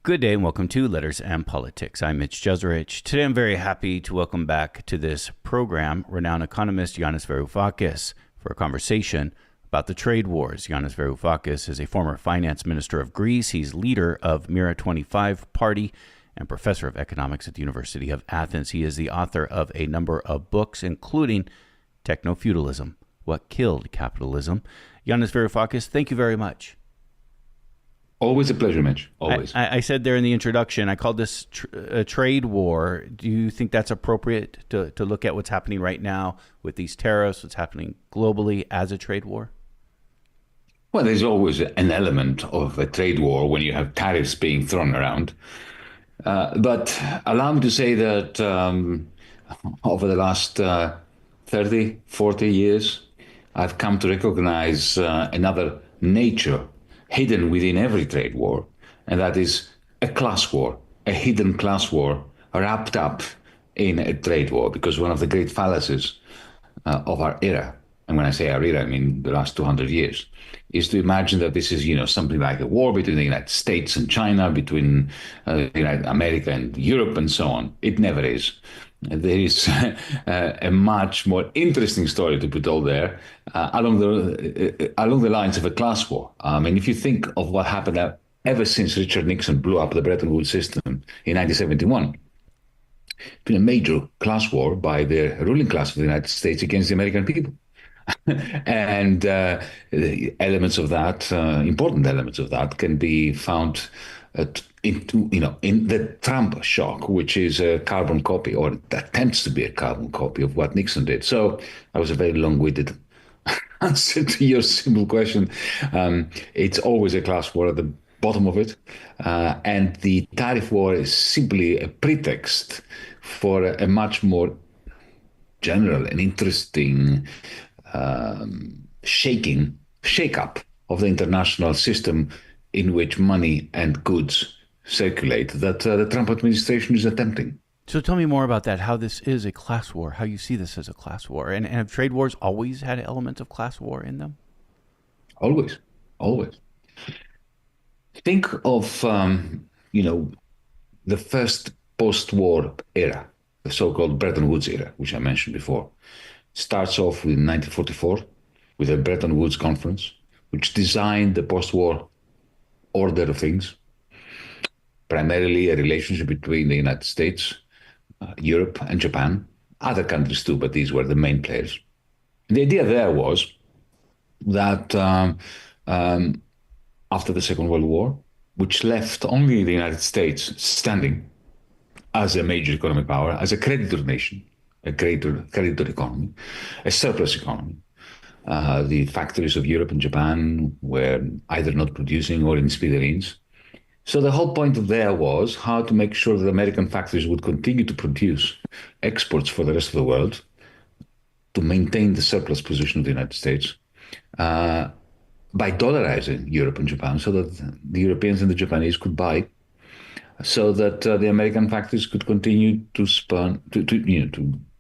Good day and welcome to Letters and Politics. I'm Mitch. Today I'm very happy to welcome back to this program renowned economist Yanis Varoufakis for a conversation about the trade wars. Yanis Varoufakis is a former finance minister of Greece. He's leader of Mira 25 Party and professor of economics at the University of Athens. He is the author of a number of books, including Technofeudalism, What Killed Capitalism. Yanis Varoufakis, thank you very much. Always a pleasure, Mitch. Always. I said there in the introduction, I called this a trade war. Do you think that's appropriate to look at what's happening right now with these tariffs, what's happening globally as a trade war? Well, there's always an element of a trade war when you have tariffs being thrown around. But allow me to say that over the last 30, 40 years, I've come to recognize another nature hidden within every trade war, and that is a class war, a hidden class war wrapped up in a trade war. Because one of the great fallacies of our era, and when I say our era, I mean the last 200 years, is to imagine that this is, something like a war between the United States and China, between America and Europe, and so on. It never is. There is a much more interesting story to be told there along the lines of a class war. And if you think of what happened ever since Richard Nixon blew up the Bretton Woods system in 1971, it's been a major class war by the ruling class of the United States against the American people. And elements of that, important elements of that, can be found in the Trump shock, which is a carbon copy, or attempts to be a carbon copy of what Nixon did. So that was a very long-winded answer to your simple question. It's always a class war at the bottom of it. And the tariff war is simply a pretext for a much more general and interesting shake-up of the international system in which money and goods circulate that the Trump administration is attempting. So tell me more about that, how this is a class war, how you see this as a class war. And have trade wars always had elements of class war in them? Always, always. Think of, the first post-war era, the so-called Bretton Woods era, which I mentioned before. Starts off with 1944 with the Bretton Woods Conference, which designed the post-war order of things, primarily a relationship between the United States, Europe, and Japan, other countries too, but these were the main players. The idea there was that after the Second World War, which left only the United States standing as a major economic power, as a creditor nation, a creditor economy, a surplus economy. The factories of Europe and Japan were either not producing or in smithereens. So the whole point of there was how to make sure that American factories would continue to produce exports for the rest of the world to maintain the surplus position of the United States by dollarizing Europe and Japan so that the Europeans and the Japanese could buy, so that the American factories could continue to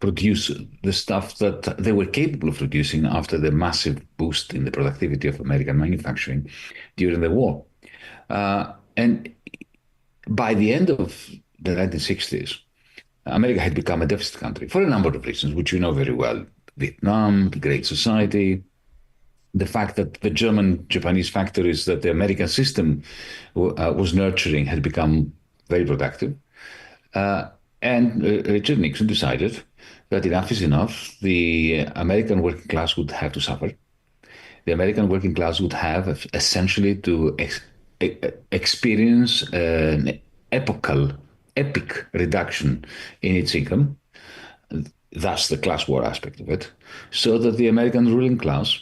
produce the stuff that they were capable of producing after the massive boost in the productivity of American manufacturing during the war. And by the end of the 1960s, America had become a deficit country for a number of reasons, which you know very well. Vietnam, the Great Society, the fact that the German-Japanese factories that the American system was nurturing had become very productive. And Richard Nixon decided that enough is enough. The American working class would have to suffer. The American working class would have essentially to experience an epic reduction in its income, thus the class war aspect of it, so that the American ruling class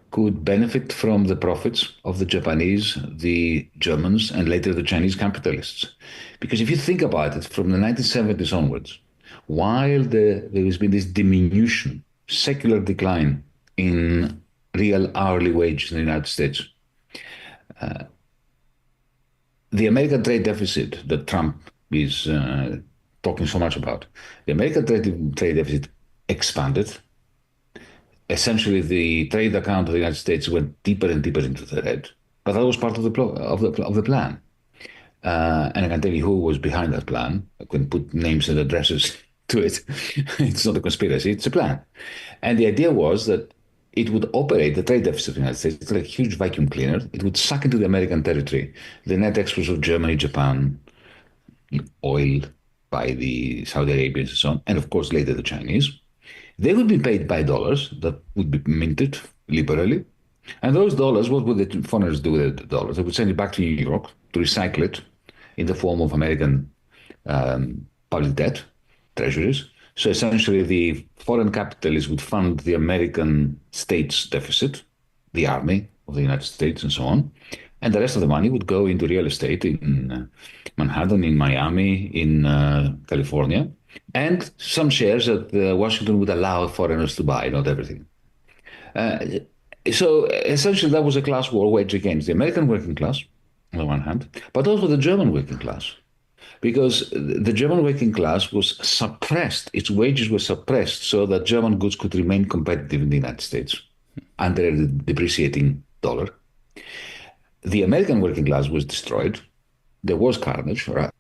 could benefit from the profits of the Japanese, the Germans, and later the Chinese capitalists. Because if you think about it, from the 1970s onwards, while there has been this diminution, secular decline in real hourly wages in the United States, the American trade deficit that Trump is talking so much about, the American trade deficit expanded. Essentially, the trade account of the United States went deeper and deeper into the red. But that was part of the plan. And I can tell you who was behind that plan. I can put names and addresses to it. It's not a conspiracy, it's a plan. And the idea was that it would operate the trade deficit of the United States. It's like a huge vacuum cleaner. It would suck into the American territory the net exports of Germany, Japan, oil by the Saudi Arabians and so on, and of course later the Chinese. They would be paid by dollars that would be minted liberally. And those dollars, what would the foreigners do with the dollars? They would send it back to New York to recycle it in the form of American public debt, treasuries. So essentially, the foreign capitalists would fund the American state's deficit, the army of the United States, and so on. And the rest of the money would go into real estate in Manhattan, in Miami, in California, and some shares that Washington would allow foreigners to buy, not everything. Uh, so essentially, that was a class war waged against the American working class, on the one hand, but also the German working class, because the German working class was suppressed, its wages were suppressed so that German goods could remain competitive in the United States under a depreciating dollar. The American working class was destroyed. There was carnage. Right?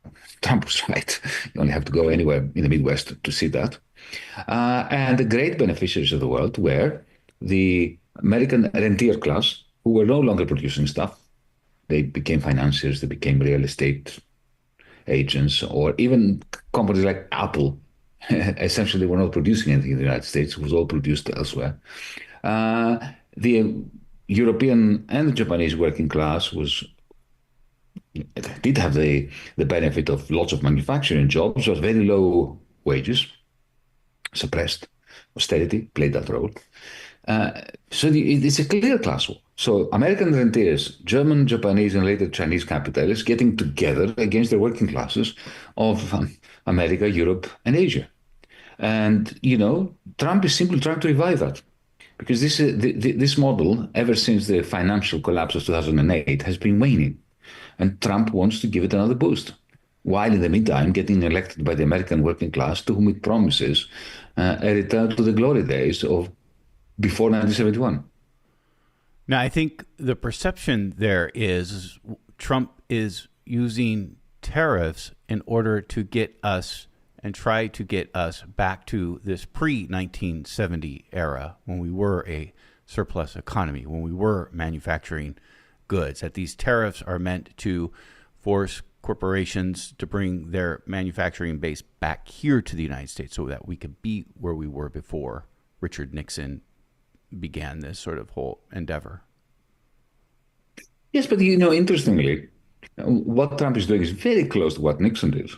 Trump was right. You only have to go anywhere in the Midwest to see that. And the great beneficiaries of the world were the American rentier class, who were no longer producing stuff. They became financiers, they became real estate agents, or even companies like Apple. Essentially, were not producing anything in the United States. It was all produced elsewhere. The European and the Japanese working class did have the benefit of lots of manufacturing jobs, but very low wages, suppressed. Austerity played that role. It's a clear class war. So American rentiers, German, Japanese, and later Chinese capitalists getting together against the working classes of America, Europe, and Asia. And, Trump is simply trying to revive that. Because this model, ever since the financial collapse of 2008, has been waning. And Trump wants to give it another boost, while in the meantime getting elected by the American working class, to whom it promises a return to the glory days of before 1971. Now, I think the perception there is Trump is using tariffs in order to get us and try to get us back to this pre-1970 era when we were a surplus economy, when we were manufacturing goods, that these tariffs are meant to force corporations to bring their manufacturing base back here to the United States so that we could be where we were before Richard Nixon began this sort of whole endeavor. Yes, but interestingly, what Trump is doing is very close to what Nixon did.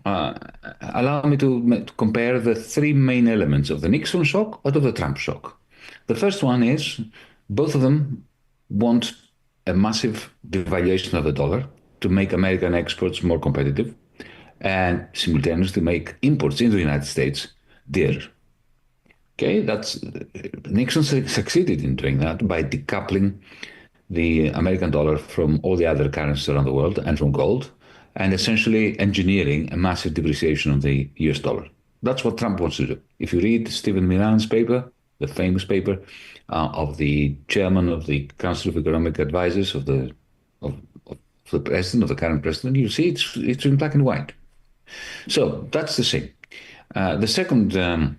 Allow me to compare the three main elements of the Nixon shock or of the Trump shock. The first one is both of them want a massive devaluation of the dollar to make American exports more competitive and simultaneously make imports into the United States dearer. Okay, Nixon succeeded in doing that by decoupling the American dollar from all the other currencies around the world and from gold, and essentially engineering a massive depreciation of the US dollar. That's what Trump wants to do. If you read Stephen Millan's paper, the famous paper of the chairman of the Council of Economic Advisors of the president, of the current president, you see it's in black and white. So that's the thing. The second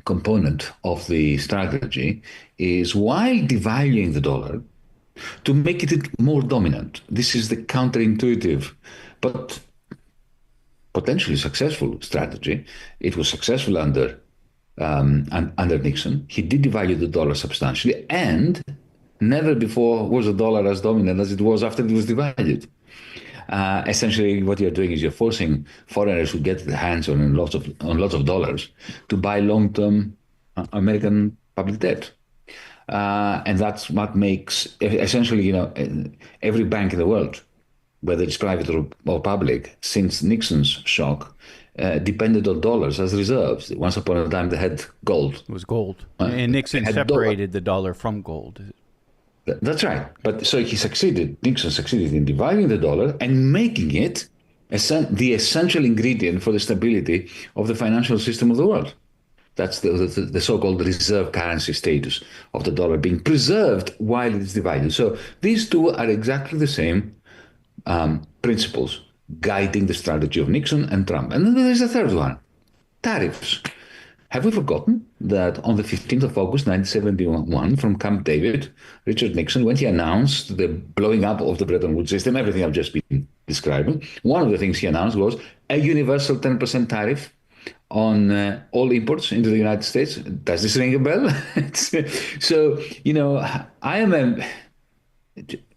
component of the strategy is, while devaluing the dollar, to make it more dominant. This is the counterintuitive, but potentially successful strategy. It was successful under Nixon. He did devalue the dollar substantially, and never before was the dollar as dominant as it was after it was devalued. Essentially, what you're doing is you're forcing foreigners who get their hands on lots of dollars to buy long-term American public debt. And that's what makes, essentially, every bank in the world, whether it's private or public, since Nixon's shock, depended on dollars as reserves. Once upon a time, they had gold. It was gold. And Nixon separated the dollar from gold. That's right. But so Nixon succeeded in devaluing the dollar and making it the essential ingredient for the stability of the financial system of the world. That's the so-called reserve currency status of the dollar being preserved while it is devalued. So these two are exactly the same principles guiding the strategy of Nixon and Trump. And then there's a third one, tariffs. Have we forgotten that on the 15th of August 1971, from Camp David, Richard Nixon, when he announced the blowing up of the Bretton Woods system, everything I've just been describing, one of the things he announced was a universal 10% tariff on all imports into the United States. Does this ring a bell? So, I am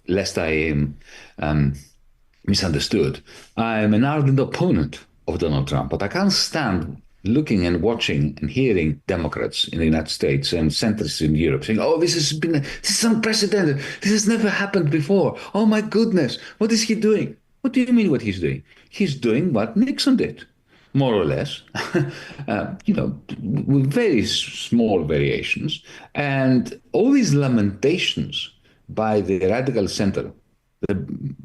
lest I am misunderstood. I'm an ardent opponent of Donald Trump, but I can't stand looking and watching and hearing Democrats in the United States and centrists in Europe saying, "Oh, this is unprecedented. This has never happened before. Oh my goodness, what is he doing?" What do you mean what he's doing? He's doing what Nixon did, more or less, with very small variations, and all these lamentations by the radical center, the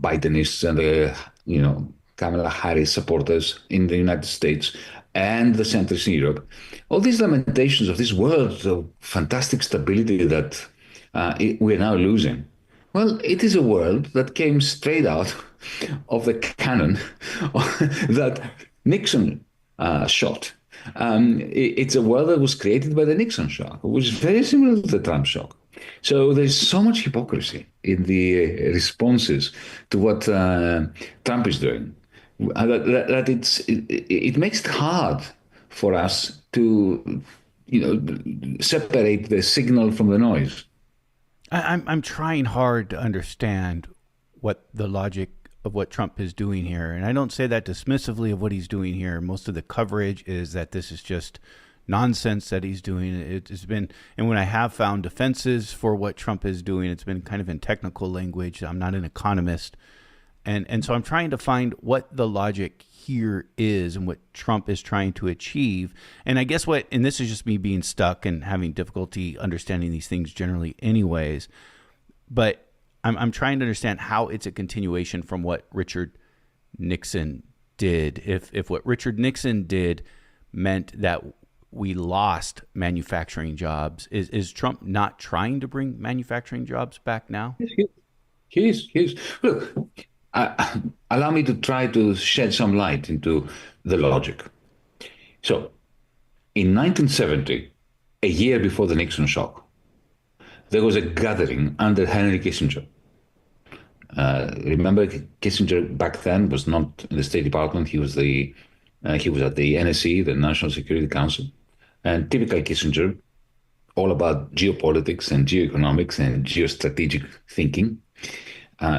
Bidenists and the, Kamala Harris supporters in the United States and the centrists in Europe, all these lamentations of this world of fantastic stability that we're now losing. Well, it is a world that came straight out of the cannon that Nixon shot. It's a world that was created by the Nixon shock, which is very similar to the Trump shock. So there's so much hypocrisy in the responses to what Trump is doing that it makes it hard for us to separate the signal from the noise. I'm trying hard to understand what the logic of what Trump is doing here. And I don't say that dismissively of what he's doing here. Most of the coverage is that this is just nonsense that he's doing. It's been, and when I have found defenses for what Trump is doing, it's been kind of in technical language. I'm not an economist. And so I'm trying to find what the logic here is and what Trump is trying to achieve. And I guess and this is just me being stuck and having difficulty understanding these things generally anyways, but I'm trying to understand how it's a continuation from what Richard Nixon did. If what Richard Nixon did meant that we lost manufacturing jobs, is Trump not trying to bring manufacturing jobs back now? He's look. Allow me to try to shed some light into the logic. So, in 1970, a year before the Nixon shock, there was a gathering under Henry Kissinger. Remember, Kissinger back then was not in the State Department. He was at the NSC, the National Security Council, and typical Kissinger, all about geopolitics and geoeconomics and geostrategic thinking.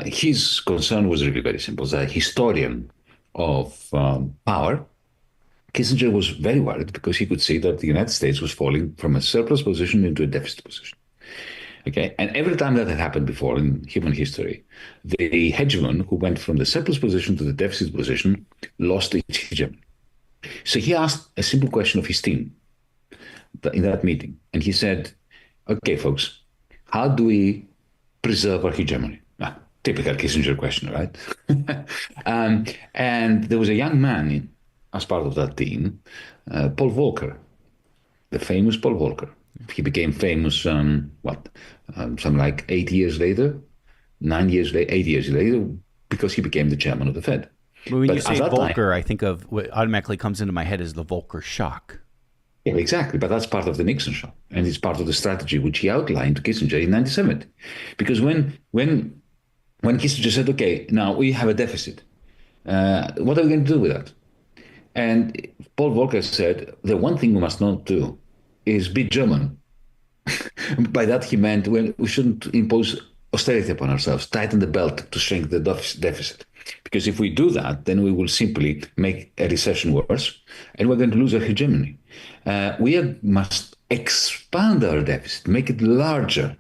His concern was really very simple. As a historian of power, Kissinger was very worried because he could see that the United States was falling from a surplus position into a deficit position. Okay, and every time that had happened before in human history, the hegemon who went from the surplus position to the deficit position lost its hegemony. So he asked a simple question of his team in that meeting, and he said, "Okay, folks, how do we preserve our hegemony?" Typical Kissinger question, right? And there was a young man as part of that team, Paul Volcker, the famous Paul Volcker. He became famous, something like 8 years later, 8 years later, because he became the chairman of the Fed. But when you say Volcker, I think of what automatically comes into my head is the Volcker shock. Yeah, exactly. But that's part of the Nixon shock. And it's part of the strategy which he outlined to Kissinger in 1970. Because when Kissinger said, "Okay, now we have a deficit. What are we going to do with that?" And Paul Volcker said, "The one thing we must not do is be German." By that he meant, well, we shouldn't impose austerity upon ourselves, tighten the belt to shrink the deficit. Because if we do that, then we will simply make a recession worse, and we're going to lose our hegemony. We must expand our deficit, make it larger.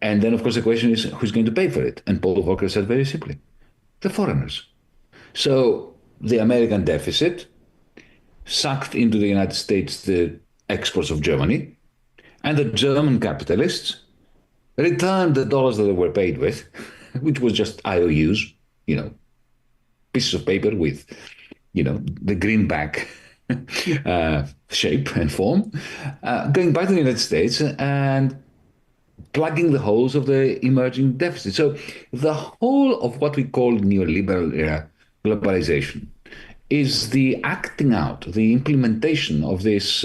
And then, of course, the question is, who's going to pay for it? And Paul Volcker said very simply, the foreigners. So the American deficit sucked into the United States the exports of Germany, and the German capitalists returned the dollars that they were paid with, which was just IOUs, pieces of paper with, the greenback shape and form, going back to the United States, and plugging the holes of the emerging deficit. So the whole of what we call neoliberal globalization is the acting out, the implementation of this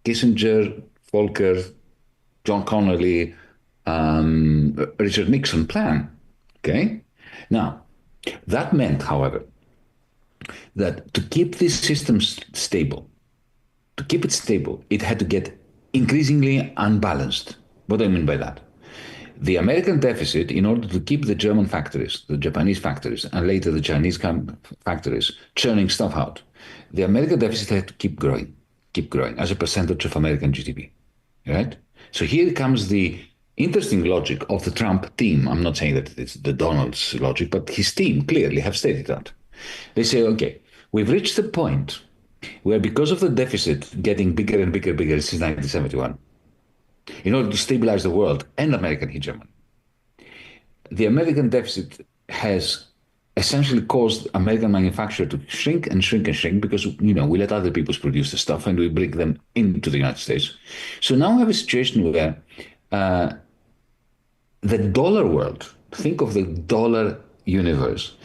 Kissinger, Volcker, John Connolly, Richard Nixon plan. Okay? Now, that meant, however, that to keep this system stable, to keep it stable, it had to get increasingly unbalanced. What do I mean by that? The American deficit, in order to keep the German factories, the Japanese factories, and later the Chinese factories churning stuff out, the American deficit had to keep growing as a percentage of American GDP. Right? So here comes the interesting logic of the Trump team. I'm not saying that it's the Donald's logic, but his team clearly have stated that. They say, okay, we've reached the point where because of the deficit getting bigger and bigger and bigger since 1971, in order to stabilize the world and American hegemony, the American deficit has essentially caused American manufacture to shrink and shrink and shrink because, we let other people produce the stuff and we bring them into the United States. So now we have a situation where the dollar world, think of the dollar universe,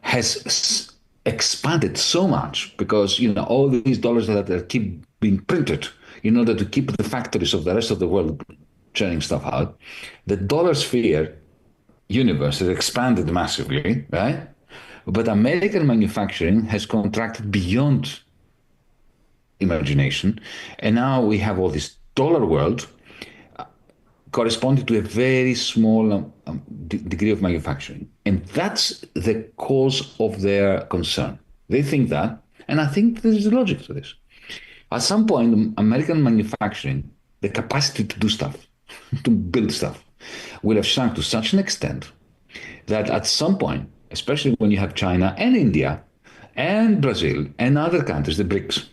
has expanded so much because, all these dollars that keep being printed in order to keep the factories of the rest of the world churning stuff out. The dollar sphere universe has expanded massively, right? But American manufacturing has contracted beyond imagination. And now we have all this dollar world corresponding to a very small degree of manufacturing. And that's the cause of their concern. They think that, and I think there's logic to this. At some point, American manufacturing, the capacity to do stuff, to build stuff, will have shrunk to such an extent that at some point, especially when you have China and India and Brazil and other countries, the BRICS,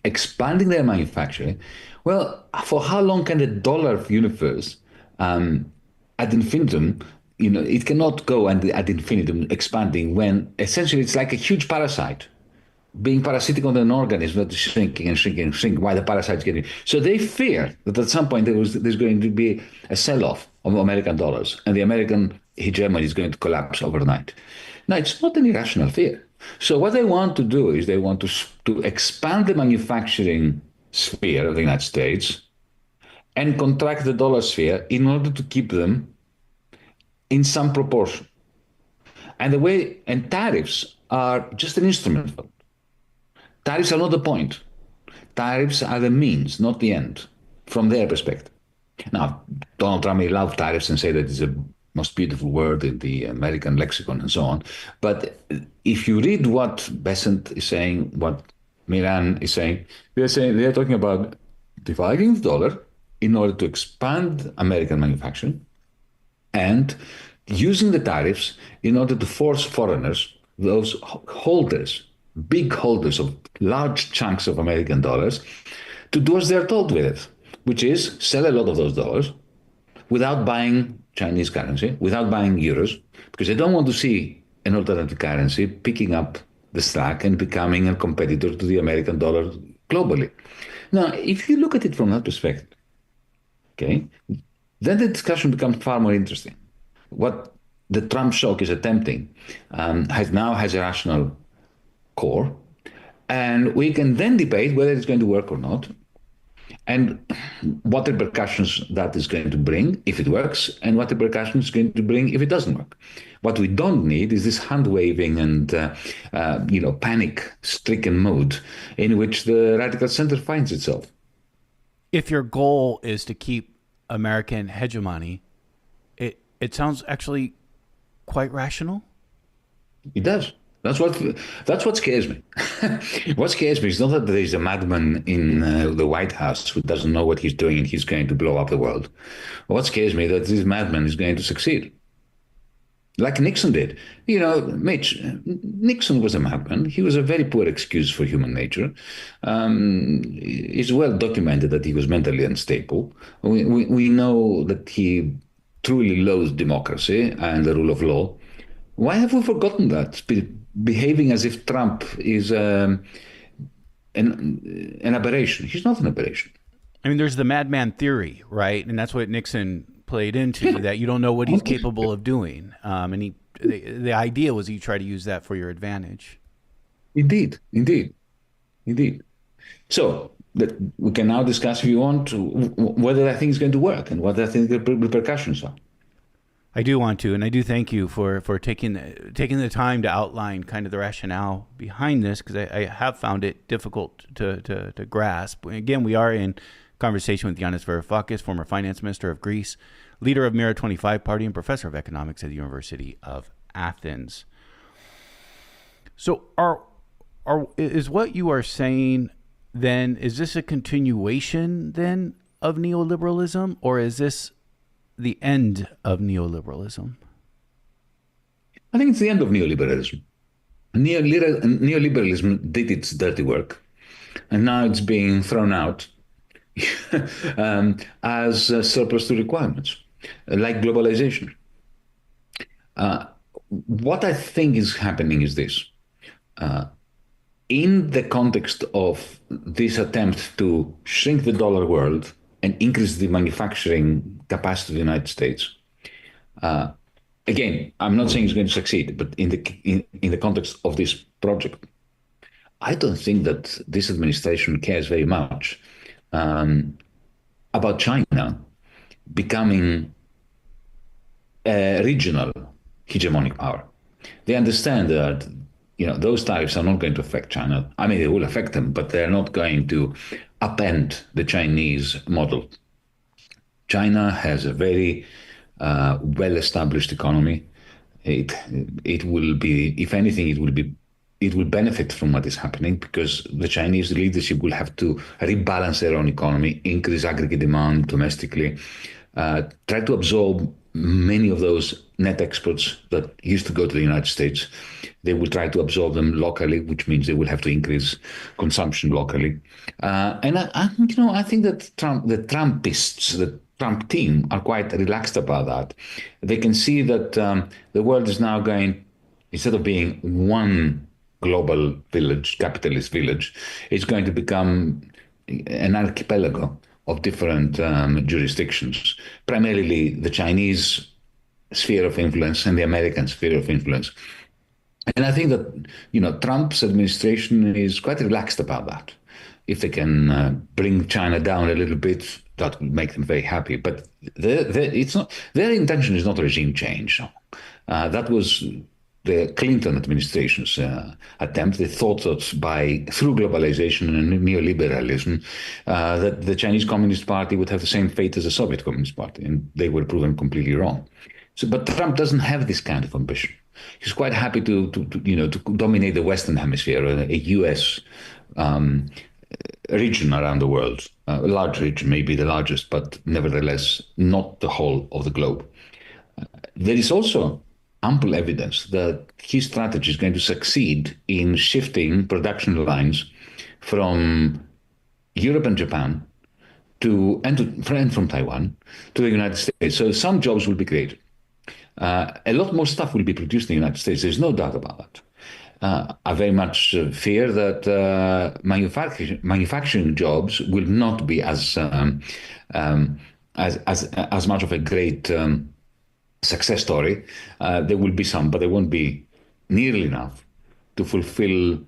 expanding their manufacturing, well, for how long can the dollar universe ad infinitum, it cannot go and ad infinitum expanding when essentially it's like a huge parasite being parasitic on an organism that is shrinking and shrinking and shrinking while the parasite is getting. So they fear that at some point there's going to be a sell-off of American dollars and the American hegemony is going to collapse overnight. Now, it's not an irrational fear. So what they want to do is they want to expand the manufacturing sphere of the United States and contract the dollar sphere in order to keep them in some proportion. And tariffs are just an instrument for it. Tariffs are not the point. Tariffs are the means, not the end, from their perspective. Now, Donald Trump may love tariffs and say that it's the most beautiful word in the American lexicon and so on. But if you read what Besant is saying, what Miran is saying, they're talking about dividing the dollar in order to expand American manufacturing and using the tariffs in order to force foreigners, those holders, big holders of large chunks of American dollars, to do as they're told with it, which is sell a lot of those dollars without buying Chinese currency, without buying euros, because they don't want to see an alternative currency picking up the slack and becoming a competitor to the American dollar globally. Now, if you look at it from that perspective, okay, then the discussion becomes far more interesting. What the Trump shock is attempting has a rational core, and we can then debate whether it's going to work or not, and what repercussions that is going to bring if it works, and what repercussions it's going to bring if it doesn't work. What we don't need is this hand-waving and panic-stricken mood in which the radical center finds itself. If your goal is to keep American hegemony, it sounds actually quite rational. It does. That's what scares me. What scares me is not that there is a madman in the White House who doesn't know what he's doing and he's going to blow up the world. What scares me is that this madman is going to succeed. Like Nixon did. Mitch, Nixon was a madman. He was a very poor excuse for human nature. It's well documented that he was mentally unstable. We know that he truly loathed democracy and the rule of law. Why have we forgotten that? Behaving as if Trump is an aberration. He's not an aberration. I mean, there's the madman theory, right? And that's what Nixon played into, that you don't know what he's capable of doing. And the idea was you try to use that for your advantage. Indeed, indeed, indeed. So that we can now discuss, if you want, whether that thing is going to work and what I think the repercussions are. I do want to, and I do thank you for taking the time to outline kind of the rationale behind this, because I have found it difficult to grasp. Again, we are in conversation with Yanis Varoufakis, former finance minister of Greece, leader of Mira 25 Party, and professor of economics at the University of Athens. So, is what you are saying then, is this a continuation then of neoliberalism, or is this the end of neoliberalism? I think it's the end of neoliberalism. Neoliberalism did its dirty work, and now it's being thrown out as surplus to requirements, like globalization. What I think is happening is this. In the context of this attempt to shrink the dollar world and increase the manufacturing capacity of the United States, again, I'm not saying it's going to succeed, but in the context of this project, I don't think that this administration cares very much about China becoming a regional hegemonic power. They understand that those tariffs are not going to affect China. I mean, they will affect them, but they're not going to upend the Chinese model. China has a very well-established economy. It will be, if anything, it will benefit from what is happening, because the Chinese leadership will have to rebalance their own economy, increase aggregate demand domestically, try to absorb many of those net exports that used to go to the United States. They will try to absorb them locally, which means they will have to increase consumption locally. And I think that the Trumpists, the Trump team, are quite relaxed about that. They can see that the world is now going, instead of being one global village, capitalist village, it's going to become an archipelago of different jurisdictions, primarily the Chinese sphere of influence and the American sphere of influence. And I think that, Trump's administration is quite relaxed about that. If they can bring China down a little bit, that will make them very happy. But their intention is not regime change. That was the Clinton administration's attempt. They thought that through globalization and neoliberalism, that the Chinese Communist Party would have the same fate as the Soviet Communist Party, and they were proven completely wrong. But Trump doesn't have this kind of ambition. He's quite happy to dominate the Western Hemisphere, a U.S. Region around the world, a large region, maybe the largest, but nevertheless not the whole of the globe. There is also ample evidence that his strategy is going to succeed in shifting production lines from Europe and Japan and from Taiwan to the United States. So some jobs will be created. A lot more stuff will be produced in the United States. There's no doubt about that. I very much fear that manufacturing jobs will not be as much of a great success story. There will be some, but there won't be nearly enough to fulfill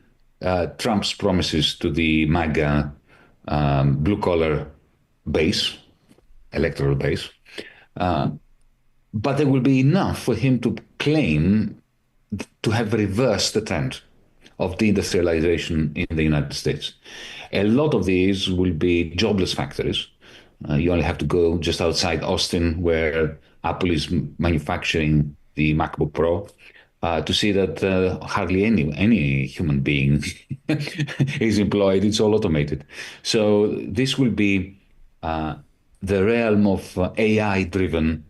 Trump's promises to the MAGA blue-collar base, electoral base. But there will be enough for him to claim to have reversed the trend of deindustrialization in the United States. A lot of these will be jobless factories. You only have to go just outside Austin, where Apple is manufacturing the MacBook Pro, to see that hardly any human being is employed. It's all automated. So this will be the realm of AI-driven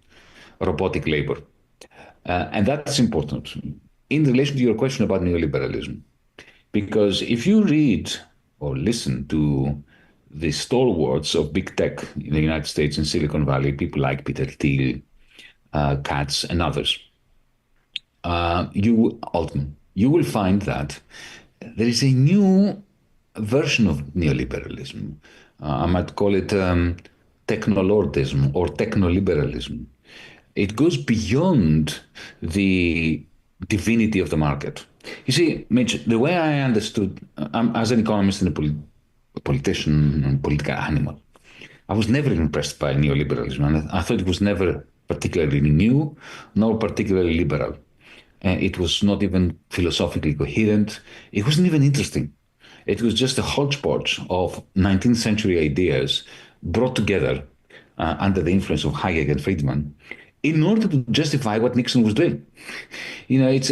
robotic labor. And that's important in relation to your question about neoliberalism. Because if you read or listen to the stalwarts of big tech in the United States and Silicon Valley, people like Peter Thiel, Katz, and others, you will find that there is a new version of neoliberalism, I might call it technolordism or technoliberalism. It goes beyond the divinity of the market. You see, Mitch, the way I understood, as an economist and a politician and political animal, I was never impressed by neoliberalism, and I thought it was never particularly new, nor particularly liberal. It was not even philosophically coherent. It wasn't even interesting. It was just a hodgepodge of 19th century ideas brought together under the influence of Hayek and Friedman in order to justify what Nixon was doing. You know, it's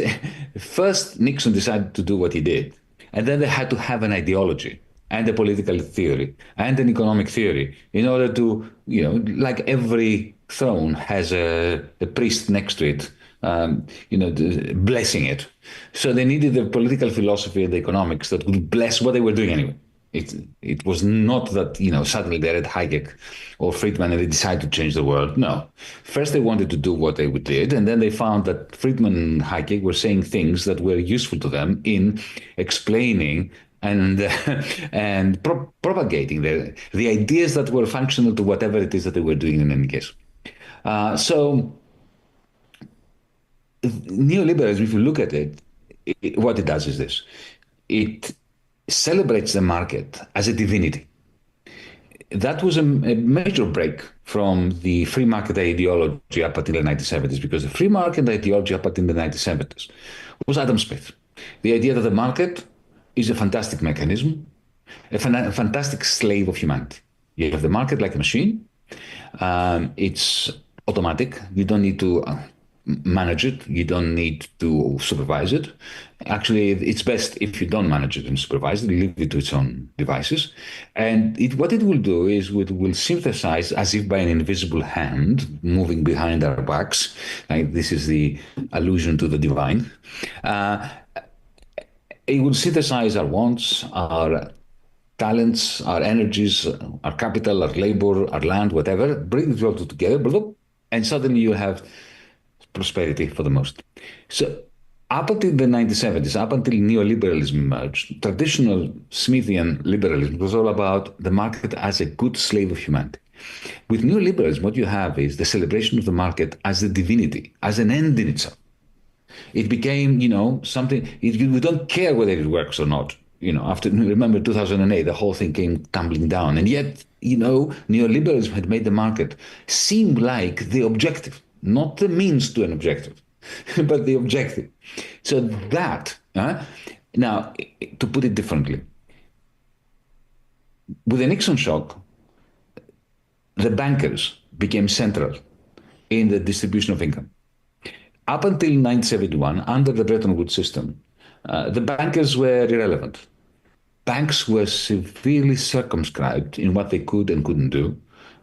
first Nixon decided to do what he did, and then they had to have an ideology and a political theory and an economic theory in order to, like every throne has a priest next to it, blessing it. So they needed a political philosophy and economics that would bless what they were doing anyway. It was not that, suddenly they read Hayek or Friedman and they decided to change the world. No. First they wanted to do what they did, and then they found that Friedman and Hayek were saying things that were useful to them in explaining and propagating the ideas that were functional to whatever it is that they were doing in any case. So neoliberalism, if you look at it, what it does is this. It celebrates the market as a divinity. That was a major break from the free market ideology up until the 1970s, because the free market ideology up until the 1970s was Adam Smith. The idea that the market is a fantastic mechanism, a fantastic slave of humanity. You have the market like a machine. It's automatic. You don't need to manage it. You don't need to supervise it. Actually, it's best if you don't manage it and supervise it, leave it to its own devices. And what it will do is it will synthesize, as if by an invisible hand moving behind our backs. Like this is the allusion to the divine. It will synthesize our wants, our talents, our energies, our capital, our labor, our land, whatever, bring it all together, and suddenly you have prosperity for the most. So up until the 1970s, up until neoliberalism emerged, traditional Smithian liberalism was all about the market as a good slave of humanity. With neoliberalism, what you have is the celebration of the market as a divinity, as an end in itself. It became, something, we don't care whether it works or not. Remember 2008, the whole thing came tumbling down. And yet, neoliberalism had made the market seem like the objective, not the means to an objective, but the objective. So that, now, to put it differently, with the Nixon shock, the bankers became central in the distribution of income. Up until 1971, under the Bretton Woods system, the bankers were irrelevant. Banks were severely circumscribed in what they could and couldn't do.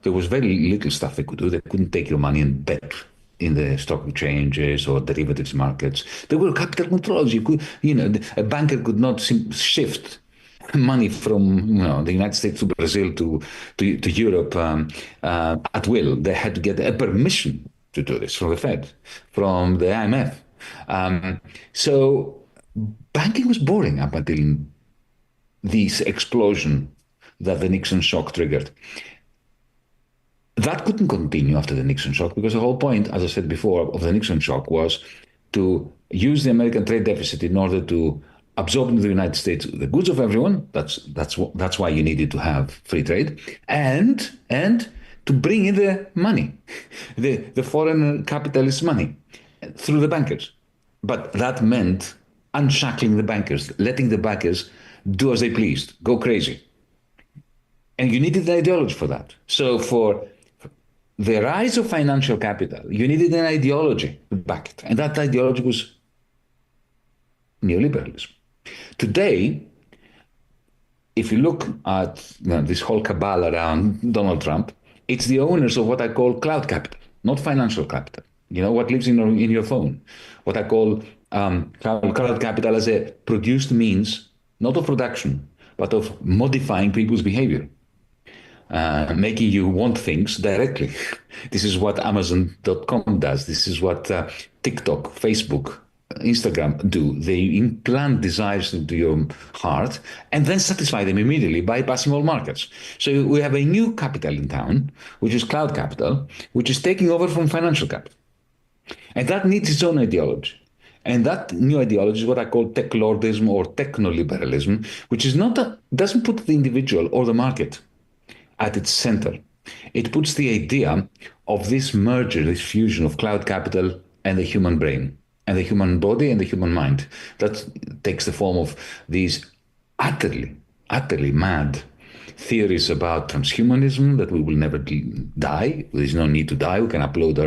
There was very little stuff they could do. They couldn't take your money and bet in the stock exchanges or derivatives markets. There were capital controls. A banker could not shift money from the United States to Brazil to Europe at will. They had to get a permission to do this from the Fed, from the IMF. So banking was boring up until this explosion that the Nixon shock triggered. That couldn't continue after the Nixon shock, because the whole point, as I said before, of the Nixon shock was to use the American trade deficit in order to absorb into the United States the goods of everyone. That's why you needed to have free trade, and to bring in the money, the foreign capitalist money through the bankers. But that meant unshackling the bankers, letting the bankers do as they pleased, go crazy. And you needed an ideology for that. So for the rise of financial capital, you needed an ideology to back it. And that ideology was neoliberalism. Today, if you look at this whole cabal around Donald Trump, it's the owners of what I call cloud capital, not financial capital. What lives in your phone. What I call cloud capital as a produced means, not of production, but of modifying people's behavior. Making you want things directly. This is what Amazon.com does. This is what TikTok, Facebook, Instagram do. They implant desires into your heart and then satisfy them immediately, bypassing all markets. So we have a new capital in town, which is cloud capital, which is taking over from financial capital. And that needs its own ideology. And that new ideology is what I call tech lordism or technoliberalism, which is not doesn't put the individual or the market at its center. It puts the idea of this merger, this fusion of cloud capital and the human brain, and the human body and the human mind. That takes the form of these utterly, utterly mad theories about transhumanism, that we will never die. There's no need to die. We can upload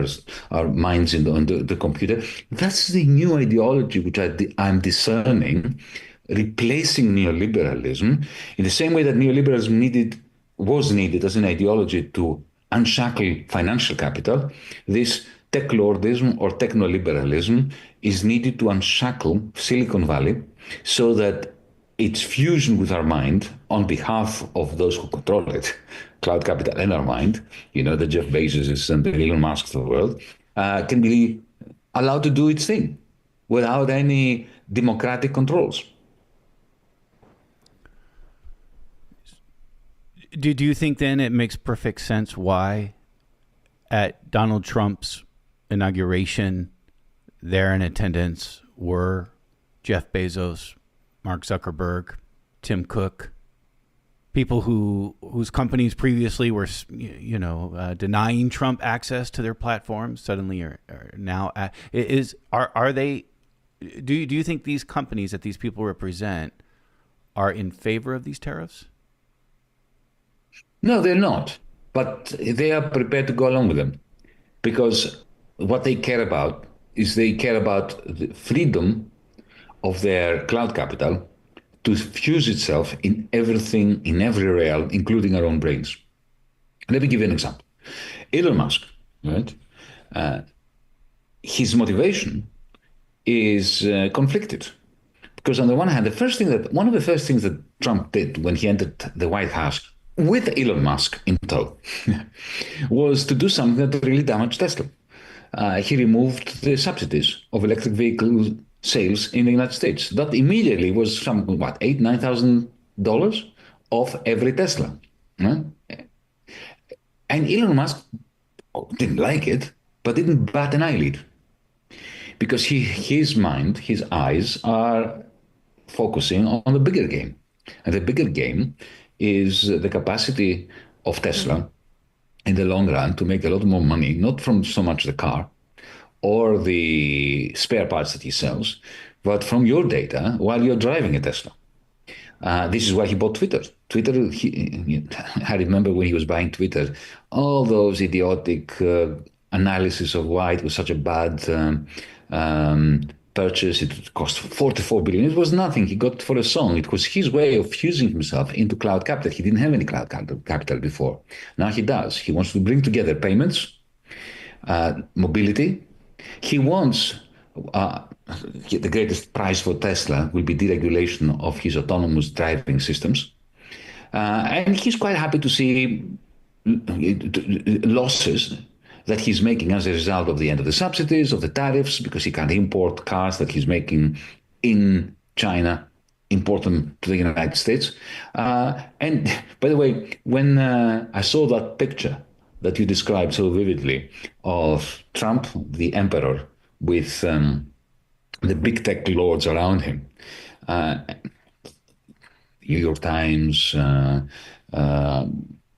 our minds on the computer. That's the new ideology which I'm discerning, replacing neoliberalism in the same way that neoliberalism was needed as an ideology to unshackle financial capital. This tech lordism or technoliberalism is needed to unshackle Silicon Valley so that its fusion with our mind on behalf of those who control it, cloud capital and our mind, the Jeff Bezos and the Elon Musk of the world, can be allowed to do its thing without any democratic controls. Do you think then it makes perfect sense why at Donald Trump's inauguration, there in attendance were Jeff Bezos, Mark Zuckerberg, Tim Cook, people whose companies previously were, denying Trump access to their platforms, suddenly are now are they? Do you think these companies that these people represent are in favor of these tariffs? No, they're not, but they are prepared to go along with them because what they care about is they care about the freedom of their cloud capital to fuse itself in everything, in every realm, including our own brains. Let me give you an example. Elon Musk, right? His motivation is conflicted. Because on the one hand, one of the first things that Trump did when he entered the White House with Elon Musk in tow was to do something that really damaged Tesla. He removed the subsidies of electric vehicle sales in the United States. That immediately was $8,000-9,000 off every Tesla. Right? And Elon Musk didn't like it, but didn't bat an eyelid. Because his mind, his eyes are focusing on the bigger game. And the bigger game is the capacity of Tesla in the long run to make a lot more money, not from so much the car or the spare parts that he sells, but from your data while you're driving a Tesla. This is why he bought Twitter. I remember when he was buying Twitter, all those idiotic analysis of why it was such a bad purchase. It cost 44 billion. It was nothing. He got it for a song. It was his way of fusing himself into cloud capital. He didn't have any cloud capital before. Now he does. He wants to bring together payments, mobility. He wants the greatest prize for Tesla will be deregulation of his autonomous driving systems. And he's quite happy to see losses that he's making as a result of the end of the subsidies, of the tariffs, because he can't import cars that he's making in China, import them to the United States. And by the way, when I saw that picture that you described so vividly of Trump, the emperor, with the big tech lords around him, New York Times,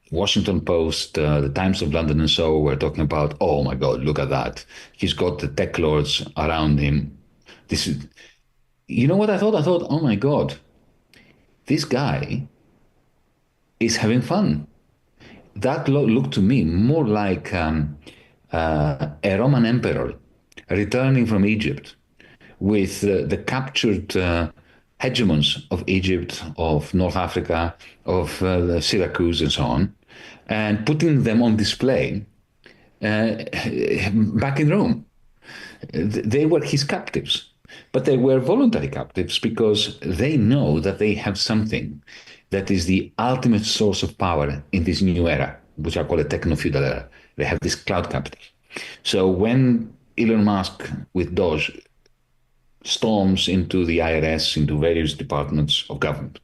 Washington Post, the Times of London and so were talking about, oh my God, look at that. He's got the tech lords around him. This is, you know what I thought? I thought, oh my God, this guy is having fun. That looked to me more like a Roman emperor returning from Egypt with the captured hegemons of Egypt, of North Africa, of Syracuse and so on, and putting them on display back in Rome. They were his captives, but they were voluntary captives because they know that they have something that is the ultimate source of power in this new era, which I call a technofeudal era. They have this cloud capital. So when Elon Musk with Doge storms into the IRS, into various departments of government,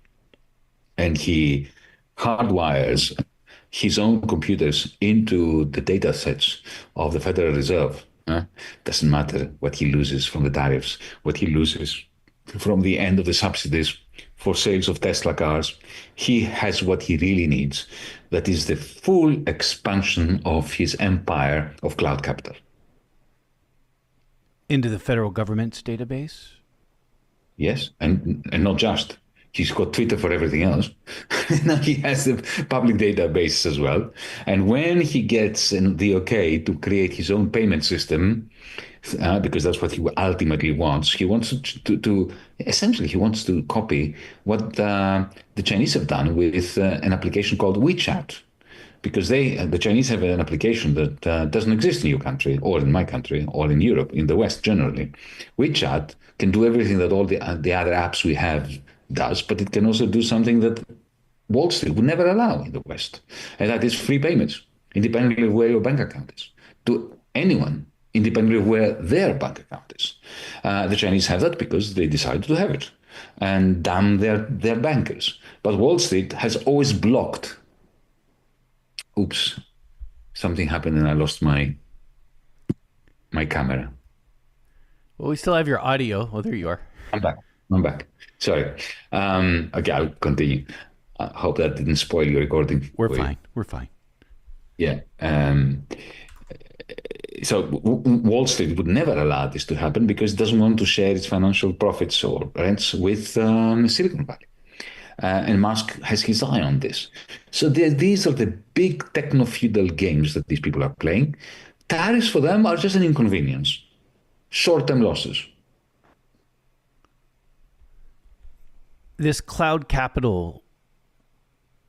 and he hardwires his own computers into the data sets of the Federal Reserve. Doesn't matter what he loses from the tariffs, what he loses from the end of the subsidies for sales of Tesla cars. He has what he really needs. That is the full expansion of his empire of cloud capital. Into the federal government's database? Yes, and not just. He's got Twitter for everything else. Now he has the public database as well. And when he gets the okay to create his own payment system, because that's what he ultimately wants, he wants to essentially he wants to copy what the Chinese have done with an application called WeChat. Because the Chinese have an application that doesn't exist in your country, or in my country, or in Europe, in the West generally. WeChat can do everything that all the other apps we have does, but it can also do something that Wall Street would never allow in the West, and that is free payments, independently of where your bank account is, to anyone, independently of where their bank account is. The Chinese have that because they decided to have it, and damn their bankers. But Wall Street has always blocked. Oops, something happened and I lost my camera. Well, we still have your audio. Oh, there you are. I'm back. Sorry. Okay, I'll continue. I hope that didn't spoil your recording. We're fine. Yeah. So Wall Street would never allow this to happen because it doesn't want to share its financial profits or rents with Silicon Valley. And Musk has his eye on this. So these are the big techno-feudal games that these people are playing. Tariffs for them are just an inconvenience, short-term losses. This cloud capital,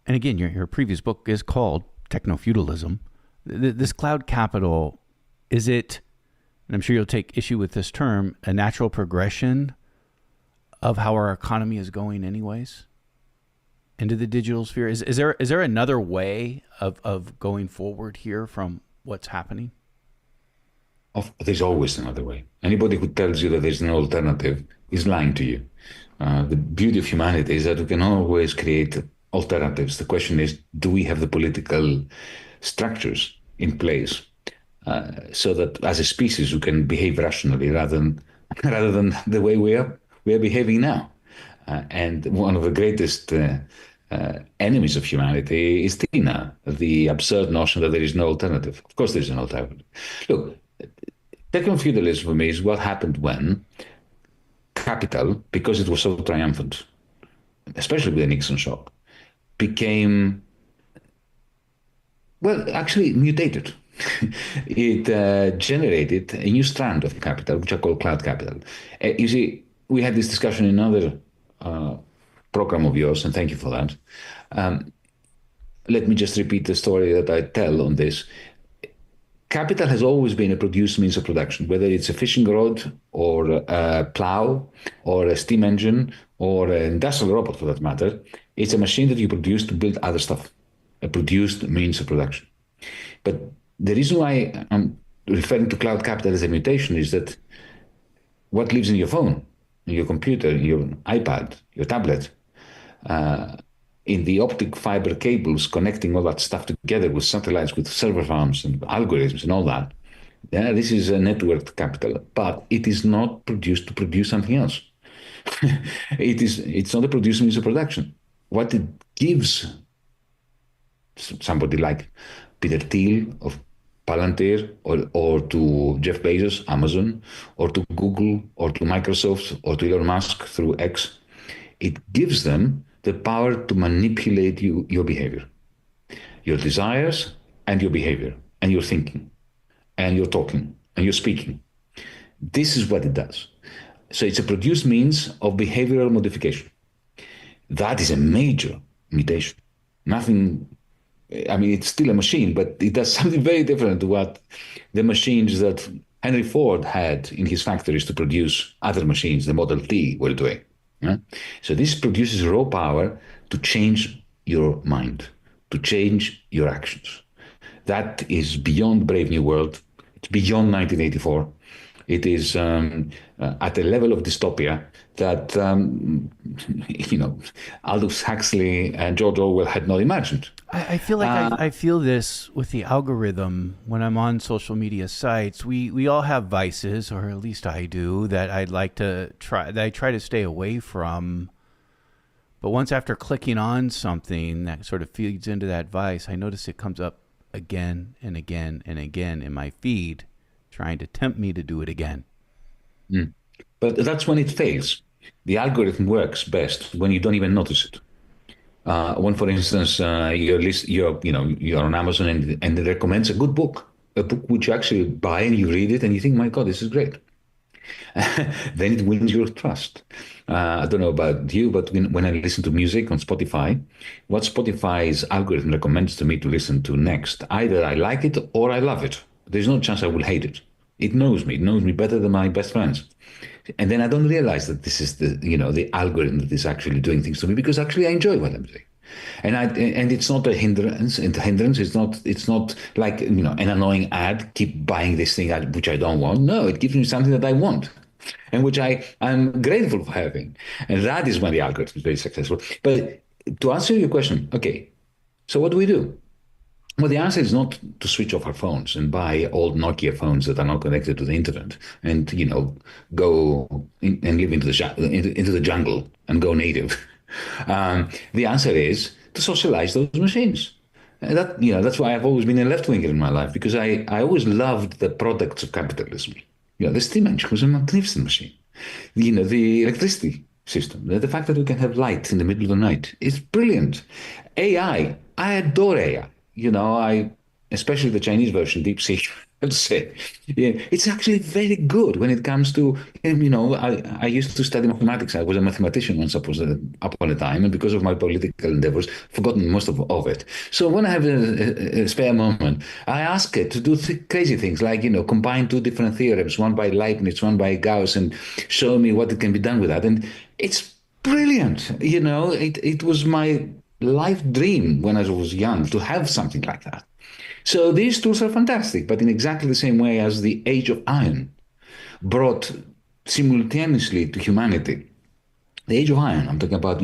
and again, your previous book is called Technofeudalism. This cloud capital, is it, and I'm sure you'll take issue with this term, a natural progression of how our economy is going anyways? Into the digital sphere? Is there another way of going forward here from what's happening? There's always another way. Anybody who tells you that there's no alternative is lying to you. The beauty of humanity is that we can always create alternatives. The question is, do we have the political structures in place so that as a species we can behave rationally rather than the way we are behaving now? And one of the greatest enemies of humanity is Tina, the absurd notion that there is no alternative. Of course, there's an alternative. Look, technofeudalism for me is what happened when capital, because it was so triumphant, especially with the Nixon shock, became, well, actually mutated. It generated a new strand of capital, which I call cloud capital. You see, we had this discussion in another program of yours, and thank you for that. Let me just repeat the story that I tell on this. Capital has always been a produced means of production, whether it's a fishing rod or a plow or a steam engine or an industrial robot for that matter. It's a machine that you produce to build other stuff, a produced means of production. But the reason why I'm referring to cloud capital as a mutation is that what lives in your phone, in your computer, in your iPad, your tablet, in the optic fiber cables connecting all that stuff together with satellites, with server farms and algorithms and all that. Yeah, this is a networked capital, but it is not produced to produce something else. It's not a produced means of production. What it gives somebody like Peter Thiel of Palantir or to Jeff Bezos, Amazon, or to Google, or to Microsoft, or to Elon Musk through X, it gives them the power to manipulate your behavior, your desires and your behavior, and your thinking, and your talking, and your speaking. This is what it does. So it's a produced means of behavioral modification. That is a major mutation. Nothing, I mean, it's still a machine, but it does something very different to what the machines that Henry Ford had in his factories to produce other machines, the Model T, were doing. Yeah? So this produces raw power to change your mind, to change your actions. That is beyond Brave New World. It's beyond 1984. It is at a level of dystopia that, you know, Aldous Huxley and George Orwell had not imagined. I feel like I feel this with the algorithm when I'm on social media sites. We all have vices, or at least I do, that I try to stay away from. But once after clicking on something that sort of feeds into that vice, I notice it comes up again and again and again in my feed, trying to tempt me to do it again. Mm. But that's when it fails. The algorithm works best when you don't even notice it. When, for instance, you're on Amazon and it recommends a book which you actually buy and you read it and you think, my God, this is great. Then it wins your trust. I don't know about you, but when I listen to music on Spotify, what Spotify's algorithm recommends to me to listen to next, either I like it or I love it. There's no chance I will hate it. It knows me. It knows me better than my best friends. And then I don't realize that this is the algorithm that is actually doing things to me because actually I enjoy what I'm doing. And it's not a hindrance. And the hindrance is not like an annoying ad. Keep buying this thing which I don't want. No, it gives me something that I want, and which I'm grateful for having. And that is when the algorithm is very successful. But to answer your question, okay, so what do we do? Well, the answer is not to switch off our phones and buy old Nokia phones that are not connected to the internet, and go and live into the jungle and go native. The answer is to socialize those machines. And that's why I've always been a left winger in my life, because I always loved the products of capitalism. The steam engine was a magnificent machine. The electricity system, the fact that we can have light in the middle of the night is brilliant. I adore AI. Especially the Chinese version, DeepSeek, I have to say, yeah, it's actually very good when it comes to, I used to study mathematics. I was a mathematician once upon a time, and because of my political endeavors, forgotten most of it. So when I have a spare moment, I ask it to do crazy things like, combine two different theorems, one by Leibniz, one by Gauss, and show me what it can be done with that. And it's brilliant. It was my life dream when I was young to have something like that. So these tools are fantastic, but in exactly the same way as the age of iron brought simultaneously to humanity, the age of iron, I'm talking about,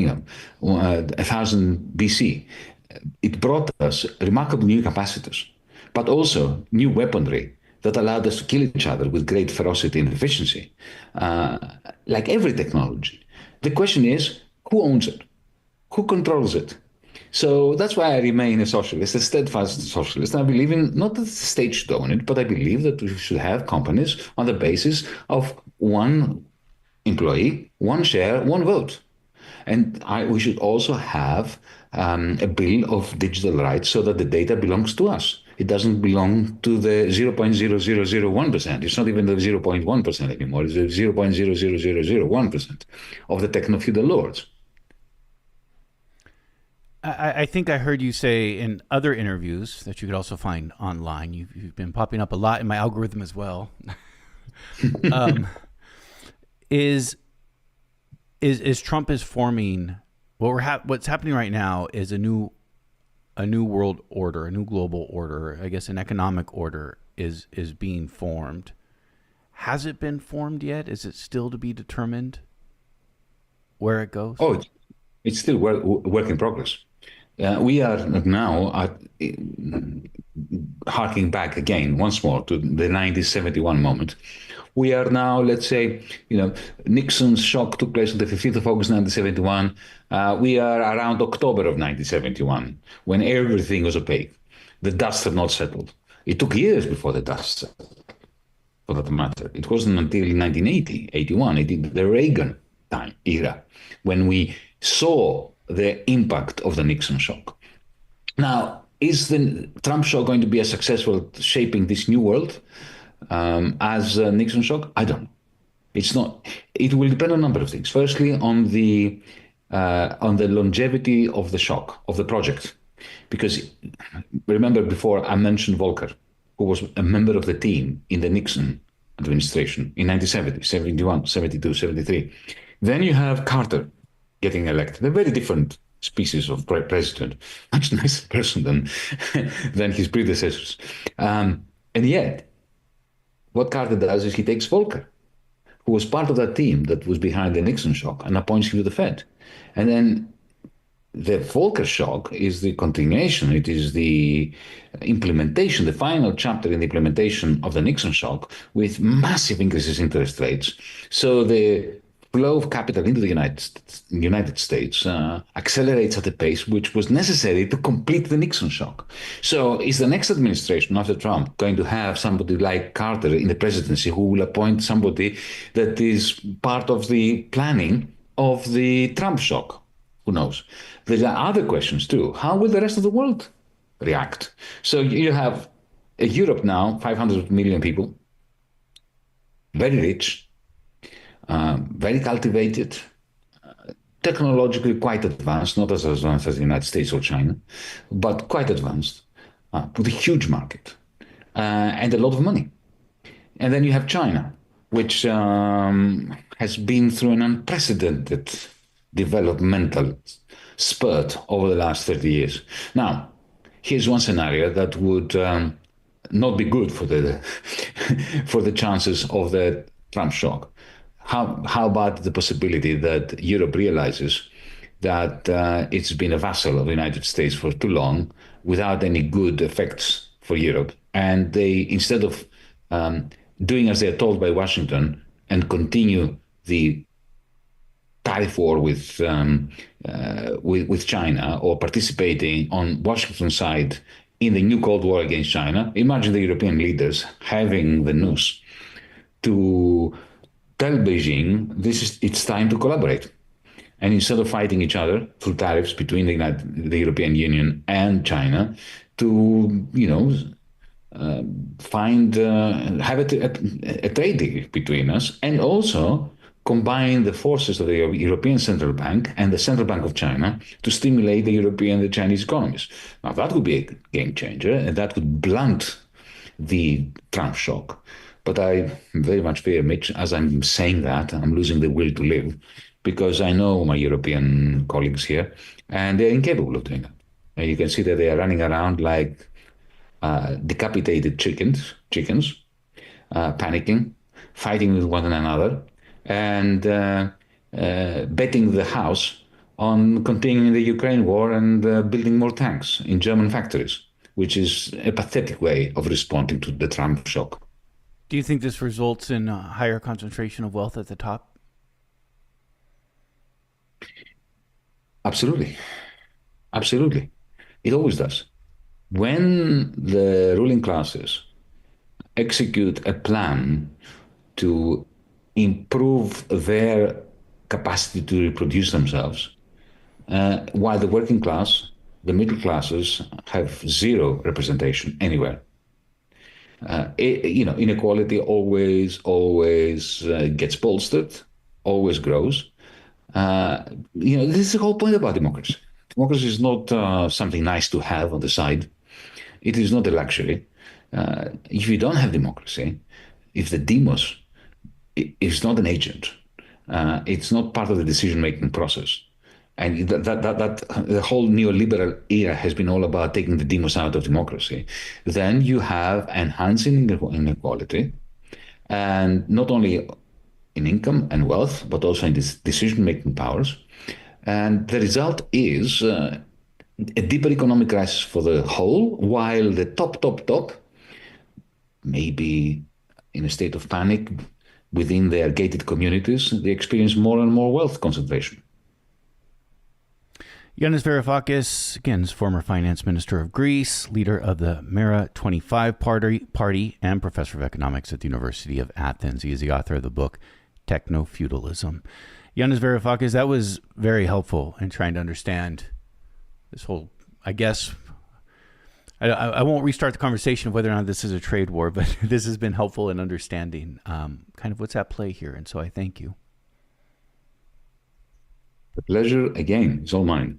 1000 BC, it brought us remarkable new capacities, but also new weaponry that allowed us to kill each other with great ferocity and efficiency, like every technology. The question is, who owns it? Who controls it? So that's why I remain a socialist, a steadfast socialist. I believe in not that the state should own it, but I believe that we should have companies on the basis of one employee, one share, one vote. And we should also have a bill of digital rights so that the data belongs to us. It doesn't belong to the 0.0001%. It's not even the 0.1% anymore. It's the 0.00001% of the technofeudal lords. I think I heard you say in other interviews that you could also find online. You've been popping up a lot in my algorithm as well. um, is Trump is forming what's happening right now is a new world order, a new global order. I guess an economic order is being formed. Has it been formed yet? Is it still to be determined where it goes? Oh, it's still work in progress. We are now harking back again once more to the 1971 moment. We are now, let's say, Nixon's shock took place on the 15th of August 1971. We are around October of 1971, when everything was opaque. The dust had not settled. It took years before the dust settled, for that matter. It wasn't until 1980, 81, the Reagan time era, when we saw the impact of the Nixon shock. Now, is the Trump shock going to be as successful shaping this new world as Nixon shock? I don't know. It's not. It will depend on a number of things. Firstly, on the longevity of the shock of the project, because remember before I mentioned Volcker, who was a member of the team in the Nixon administration in 1970, 71, 72, 73. Then you have Carter getting elected, a very different species of president, much nicer person than his predecessors. And yet, what Carter does is he takes Volcker, who was part of that team that was behind the Nixon shock, and appoints him to the Fed. And then the Volcker shock is the continuation. It is the implementation, the final chapter in the implementation of the Nixon shock with massive increases in interest rates. So the flow of capital into the United States accelerates at a pace which was necessary to complete the Nixon shock. So is the next administration after Trump going to have somebody like Carter in the presidency who will appoint somebody that is part of the planning of the Trump shock? Who knows? There are other questions too. How will the rest of the world react? So you have Europe now, 500 million people, very rich, very cultivated, technologically quite advanced, not as advanced as the United States or China, but quite advanced, with a huge market and a lot of money. And then you have China, which has been through an unprecedented developmental spurt over the last 30 years. Now, here's one scenario that would not be good for the for the chances of the Trump shock. How about the possibility that Europe realizes that it's been a vassal of the United States for too long without any good effects for Europe, and they, instead of doing as they're told by Washington and continue the tariff war with China, or participating on Washington's side in the new Cold War against China, imagine the European leaders having the nous to tell Beijing it's time to collaborate. And instead of fighting each other through tariffs between the European Union and China, to have a trade deal between us, and also combine the forces of the European Central Bank and the Central Bank of China to stimulate the European and the Chinese economies. Now that would be a game changer, and that would blunt the Trump shock. But I very much fear, Mitch, as I'm saying that, I'm losing the will to live, because I know my European colleagues here, and they're incapable of doing that. And you can see that they are running around like decapitated chickens, panicking, fighting with one another, and betting the house on continuing the Ukraine war and building more tanks in German factories, which is a pathetic way of responding to the Trump shock. Do you think this results in a higher concentration of wealth at the top? Absolutely. Absolutely. It always does. When the ruling classes execute a plan to improve their capacity to reproduce themselves, while the working class, the middle classes, have zero representation anywhere. Inequality always gets bolstered, always grows. This is the whole point about democracy. Democracy is not something nice to have on the side. It is not a luxury. If you don't have democracy, if the demos is not an agent, it's not part of the decision-making process. And that the whole neoliberal era has been all about taking the demos out of democracy. Then you have enhancing inequality, and not only in income and wealth, but also in decision-making powers. And the result is a deeper economic crisis for the whole, while the top may be in a state of panic within their gated communities. They experience more and more wealth concentration. Yanis Varoufakis, again, is former finance minister of Greece, leader of the Mera 25 party, and professor of economics at the University of Athens. He is the author of the book Technofeudalism. Yanis Varoufakis, that was very helpful in trying to understand this whole, I guess, I won't restart the conversation of whether or not this is a trade war, but this has been helpful in understanding kind of what's at play here. And so I thank you. The pleasure, again, is all mine.